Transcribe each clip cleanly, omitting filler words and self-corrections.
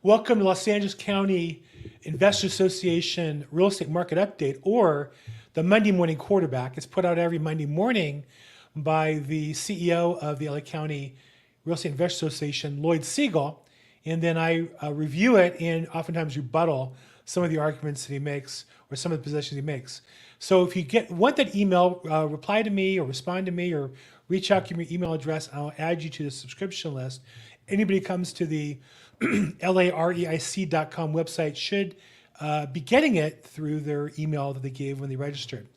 Welcome to Los Angeles County Investor Association Real Estate Market Update, or the Monday Morning Quarterback. It's put out every Monday morning by the CEO of the LA County Real Estate Investor Association, Lloyd Segal, and then I review it and oftentimes rebuttal some of the arguments that he makes or some of the positions he makes. So if you want that email, reply to me or respond to me or reach out, give me your email address, and I'll add you to the subscription list. Anybody who comes to the LAREIC.com website should be getting it through their email that they gave when they registered.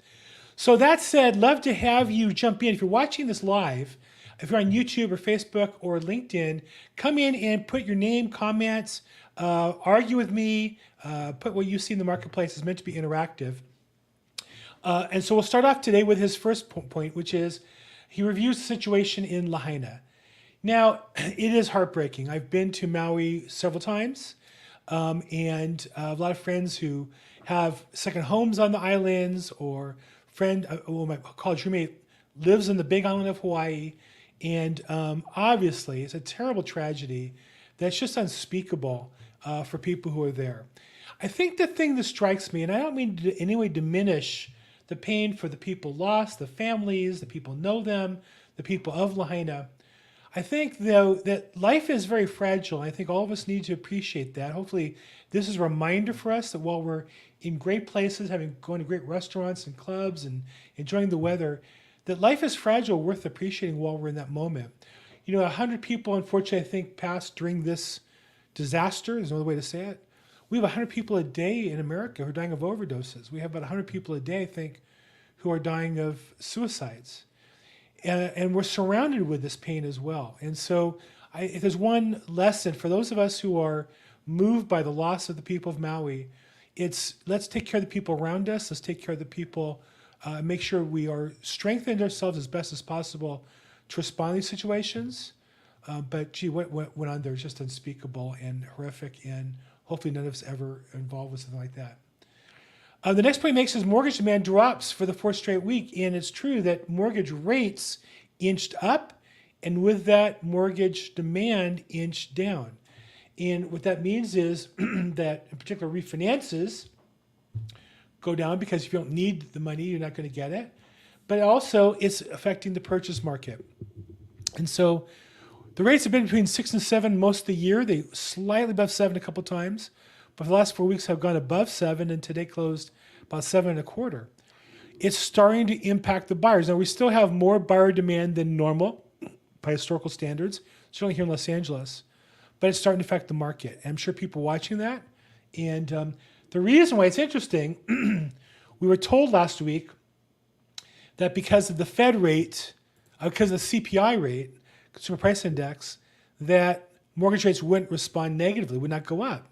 So that said, love to have you jump in. If you're watching this live, if you're on YouTube or Facebook or LinkedIn, come in and put your name, comments, argue with me, put what you see in the marketplace. It's meant to be interactive. And so we'll start off today with his first point, which is he reviews the situation in Lahaina. Now, it is heartbreaking. I've been to Maui several times, and I have a lot of friends who have second homes on the islands, or my college roommate lives in the big island of Hawaii. And obviously, it's a terrible tragedy that's just unspeakable for people who are there. I think the thing that strikes me, and I don't mean to in any way diminish the pain for the people lost, the families, the people know them, the people of Lahaina. I think, though, that life is very fragile. I think all of us need to appreciate that. Hopefully, this is a reminder for us that while we're in great places, going to great restaurants and clubs and enjoying the weather, that life is fragile, worth appreciating while we're in that moment. 100 people, unfortunately, I think, passed during this disaster. There's no other way to say it. We have 100 people a day in America who are dying of overdoses. We have about 100 people a day, I think, who are dying of suicides. And we're surrounded with this pain as well. And so if there's one lesson for those of us who are moved by the loss of the people of Maui, it's let's take care of the people around us. Let's take care of the people, make sure we are strengthening ourselves as best as possible to respond to these situations. But gee, what went on there is just unspeakable and horrific, and hopefully none of us ever involved with something like that. The next point he makes is mortgage demand drops for the fourth straight week, and it's true that mortgage rates inched up, and with that, mortgage demand inched down. And what that means is that, in particular, refinances go down because if you don't need the money, you're not going to get it. But also, it's affecting the purchase market. And so the rates have been between 6 and 7 most of the year. They slightly above 7 a couple times, but for the last 4 weeks have gone above 7, and today closed about 7.25. It's starting to impact the buyers. Now, we still have more buyer demand than normal by historical standards, certainly here in Los Angeles, but it's starting to affect the market. And I'm sure people are watching that. And the reason why it's interesting, we were told last week that because of the Fed rate, because of the CPI rate, Consumer Price Index, that mortgage rates wouldn't respond negatively, would not go up.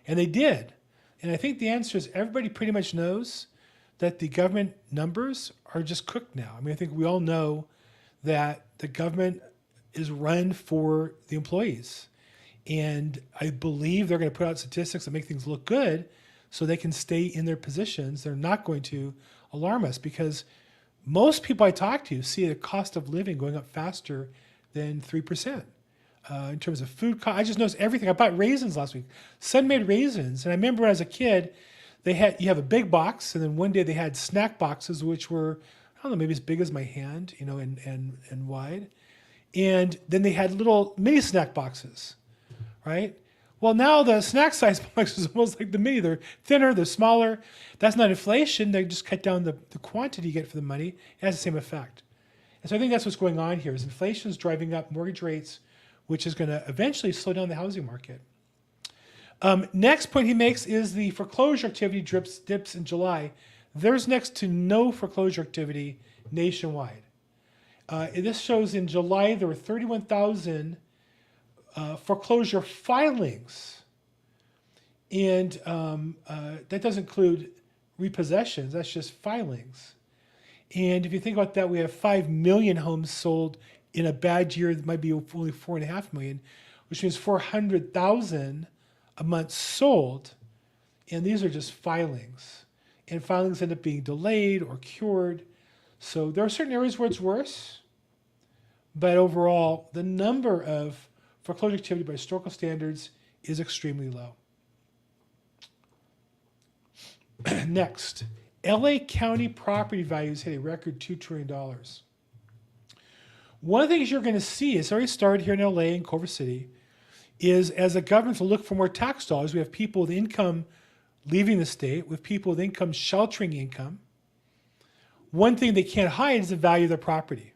And they did. And I think the answer is everybody pretty much knows that the government numbers are just cooked now. I mean, I think we all know that the government is run for the employees. And I believe they're going to put out statistics that make things look good so they can stay in their positions. They're not going to alarm us because most people I talk to see the cost of living going up faster than 3%. In terms of food cost, I just noticed everything. I bought raisins last week, Sun-made raisins. And I remember when I was a kid, you have a big box, and then one day they had snack boxes, which were, I don't know, maybe as big as my hand, and wide. And then they had little mini snack boxes, right? Well, now the snack size box is almost like the mini. They're thinner, they're smaller. That's not inflation. They just cut down the quantity you get for the money. It has the same effect. And so I think that's what's going on here is inflation is driving up mortgage rates, which is going to eventually slow down the housing market. Next point he makes is the foreclosure activity dips in July. There's next to no foreclosure activity nationwide. This shows in July there were 31,000 foreclosure filings. And that doesn't include repossessions, that's just filings. And if you think about that, we have 5 million homes sold in a bad year. That might be only 4.5 million, which means 400,000 a month sold. And these are just filings. And filings end up being delayed or cured. So there are certain areas where it's worse. But overall, the number of foreclosure activity by historical standards is extremely low. Next, LA County property values hit a record $2 trillion. One of the things you're going to see, it's already started here in LA and Culver City, is as the governments will look for more tax dollars, we have people with income leaving the state, with people with income sheltering income. One thing they can't hide is the value of their property.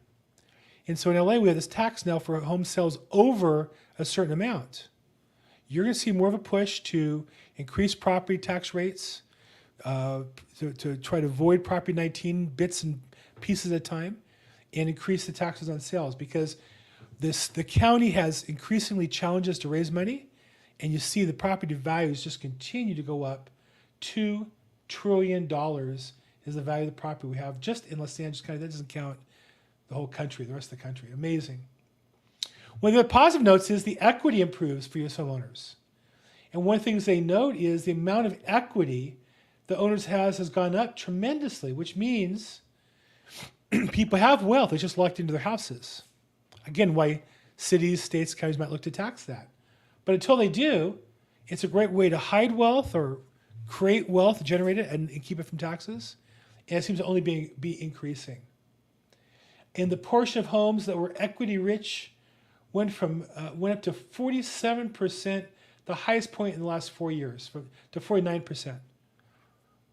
And so in LA, we have this tax now for home sales over a certain amount. You're going to see more of a push to increase property tax rates, to try to avoid Property 19 bits and pieces at a time, and increase the taxes on sales, because the county has increasingly challenges to raise money, and you see the property values just continue to go up. $2 trillion is the value of the property we have just in Los Angeles County. That doesn't count the whole country, the rest of the country. Amazing. One of the positive notes is the equity improves for U.S. homeowners. And one of the things they note is the amount of equity the owners has gone up tremendously, which means people have wealth. It's just locked into their houses. Again, why cities, states, counties might look to tax that. But until they do, it's a great way to hide wealth or create wealth, generate it, and keep it from taxes. And it seems to only be increasing. And the portion of homes that were equity rich went up to 47%, the highest point in the last 4 years, to 49%.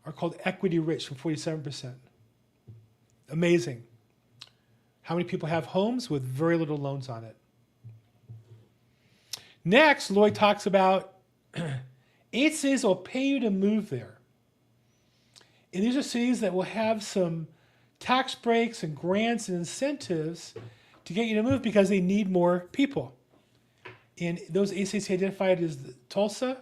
Are called equity rich from 47%. Amazing. How many people have homes with very little loans on it? Next, Lloyd talks about 8 cities that will pay you to move there. And these are cities that will have some tax breaks and grants and incentives to get you to move because they need more people. And those 8 cities he identified as Tulsa,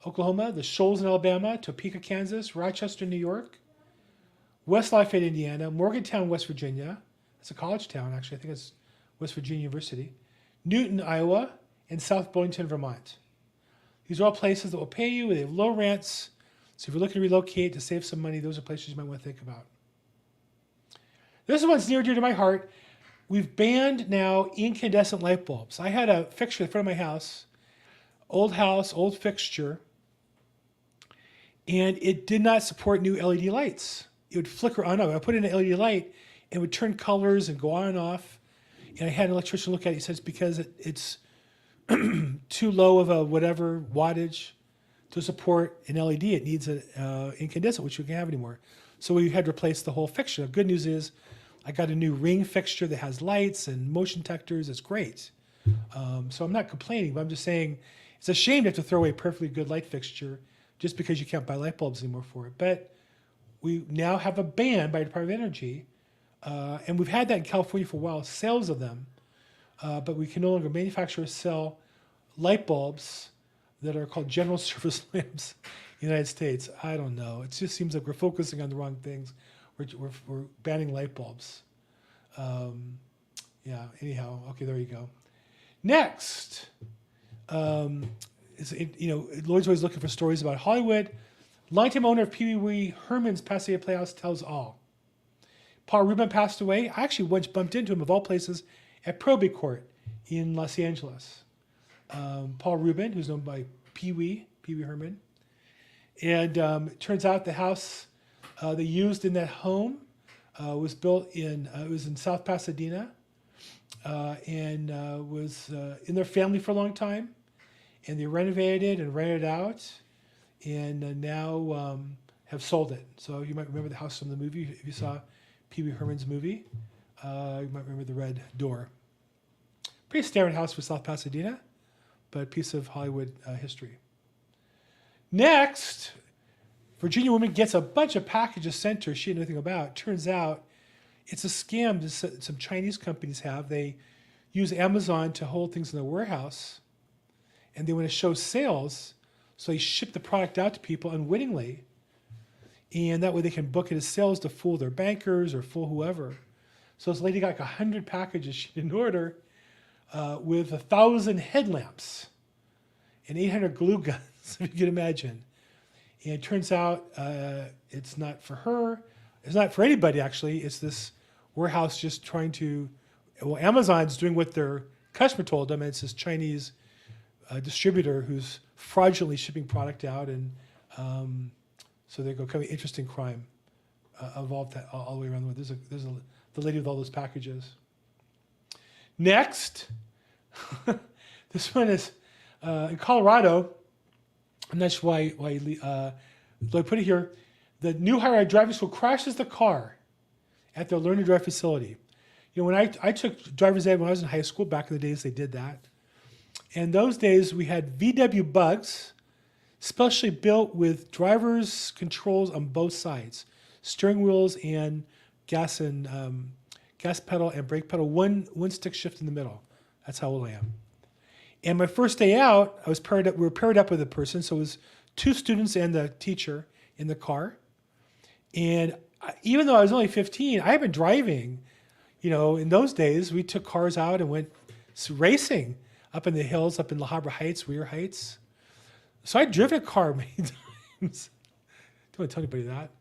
Oklahoma, the Shoals in Alabama, Topeka, Kansas, Rochester, New York, West Lafayette, Indiana, Morgantown, West Virginia. It's a college town, actually. I think it's West Virginia University. Newton, Iowa, and South Burlington, Vermont. These are all places that will pay you. They have low rents. So if you're looking to relocate to save some money, those are places you might want to think about. This one's near and dear to my heart. We've banned now incandescent light bulbs. I had a fixture in front of my house, old fixture, and it did not support new LED lights. It would flicker on and off. I put in an LED light, and it would turn colors and go on and off. And I had an electrician look at it. He said it's because it's too low of a whatever wattage to support an LED. It needs an incandescent, which we can't have anymore. So we had to replace the whole fixture. The good news is I got a new ring fixture that has lights and motion detectors. It's great. So I'm not complaining, but I'm just saying it's a shame to have to throw away a perfectly good light fixture just because you can't buy light bulbs anymore for it. But we now have a ban by the Department of Energy, and we've had that in California for a while, sales of them, but we can no longer manufacture or sell light bulbs that are called general service lamps in the United States. I don't know. It just seems like we're focusing on the wrong things. We're banning light bulbs. Yeah, anyhow, okay, there you go. Next, Lloyd's always looking for stories about Hollywood. Longtime owner of Pee Wee Herman's Pasadena Playhouse tells all. Paul Rubin passed away. I actually once bumped into him, of all places, at Probate Court in Los Angeles. Paul Rubin, who's known by Pee Wee Herman. And it turns out the house they used in that home was built it was in South Pasadena, and was in their family for a long time. And they renovated and rented out, and now have sold it. So you might remember the house from the movie. If you saw Pee Wee Herman's movie, you might remember the red door. Pretty standard house for South Pasadena, but a piece of Hollywood history. Next, Virginia woman gets a bunch of packages sent to her she didn't know anything about. Turns out it's a scam that some Chinese companies have. They use Amazon to hold things in their warehouse, and they want to show sales, so they ship the product out to people unwittingly, and that way they can book it as sales to fool their bankers or fool whoever. So this lady got like 100 packages she didn't order with 1,000 headlamps and 800 glue guns, if you can imagine. And it turns out it's not for her. It's not for anybody, actually. It's this warehouse just trying to, well, Amazon's doing what their customer told them, and it's this Chinese distributor who's fraudulently shipping product out, and so there you go. Kind of interesting crime involved that all the way around the world. There's the lady with all those packages. Next, this one is in Colorado. I'm not sure why Lloyd put it here. The new hire at driving school crashes the car at their learn to drive facility. When I took driver's ed when I was in high school, back in the days they did that. And those days we had VW bugs, specially built with driver's controls on both sides, steering wheels and gas pedal and brake pedal, one stick shift in the middle. That's how old I am. And my first day out, we were paired up with a person, so it was 2 students and the teacher in the car. And even though I was only 15, I had been driving. In those days, we took cars out and went racing up in the hills, up in La Habra Heights, Weir Heights. So I'd driven a car many times. Don't want to tell anybody that.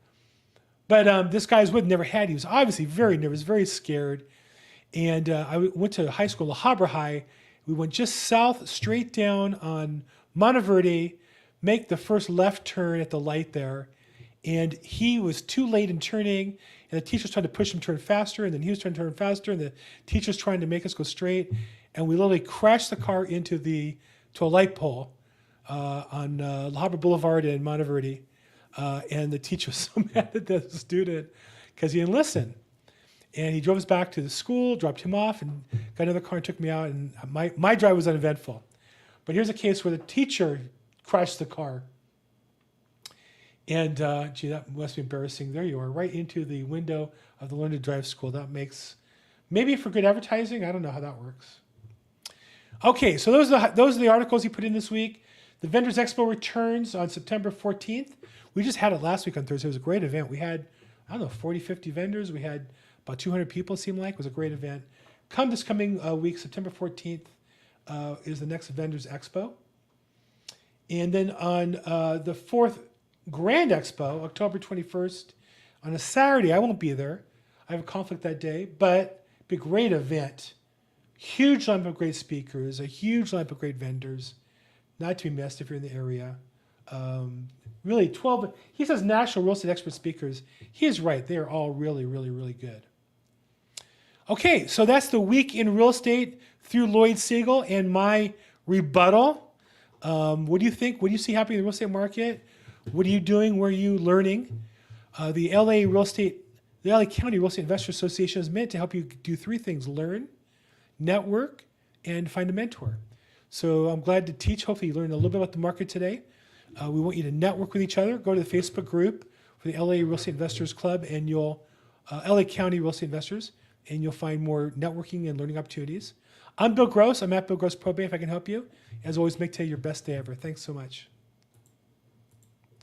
But this guy I was with never had. He was obviously very nervous, very scared. And I went to high school, La Habra High. We went just south, straight down on Monteverde, make the first left turn at the light there. And he was too late in turning, and the teacher was trying to push him to turn faster, and then he was trying to turn faster, and the teacher was trying to make us go straight. And we literally crashed the car into a light pole on La Habra Boulevard in Monteverde. And the teacher was so mad at the student because he didn't listen. And he drove us back to the school, dropped him off, and got another car and took me out. And my drive was uneventful. But here's a case where the teacher crashed the car. And gee, that must be embarrassing. There you are, right into the window of the Learn to Drive school. That makes, maybe for good advertising, I don't know how that works. Okay, so those are the articles he put in this week. The Vendors Expo returns on September 14th. We just had it last week on Thursday. It was a great event. We had, 40, 50 vendors. We had about 200 people, it seemed like. It was a great event. Come this coming week, September 14th, is the next Vendors Expo. And then on the 4th Grand Expo, October 21st, on a Saturday, I won't be there. I have a conflict that day, but be a great event. Huge lineup of great speakers, a huge lineup of great vendors. Not to be missed if you're in the area. Really, 12, he says national real estate expert speakers. He is right. They are all really, really, really good. Okay, so that's the week in real estate through Lloyd Segal and my rebuttal. What do you think? What do you see happening in the real estate market? What are you doing? Where are you learning? The LA County Real Estate Investor Association is meant to help you do 3 things: learn, network, and find a mentor. So I'm glad to teach. Hopefully you learned a little bit about the market today. We want you to network with each other. Go to the Facebook group for the LA Real Estate Investors Club, and LA County Real Estate Investors, and you'll find more networking and learning opportunities. I'm Bill Gross. I'm at Bill Gross Probate if I can help you. As always, make today your best day ever. Thanks so much.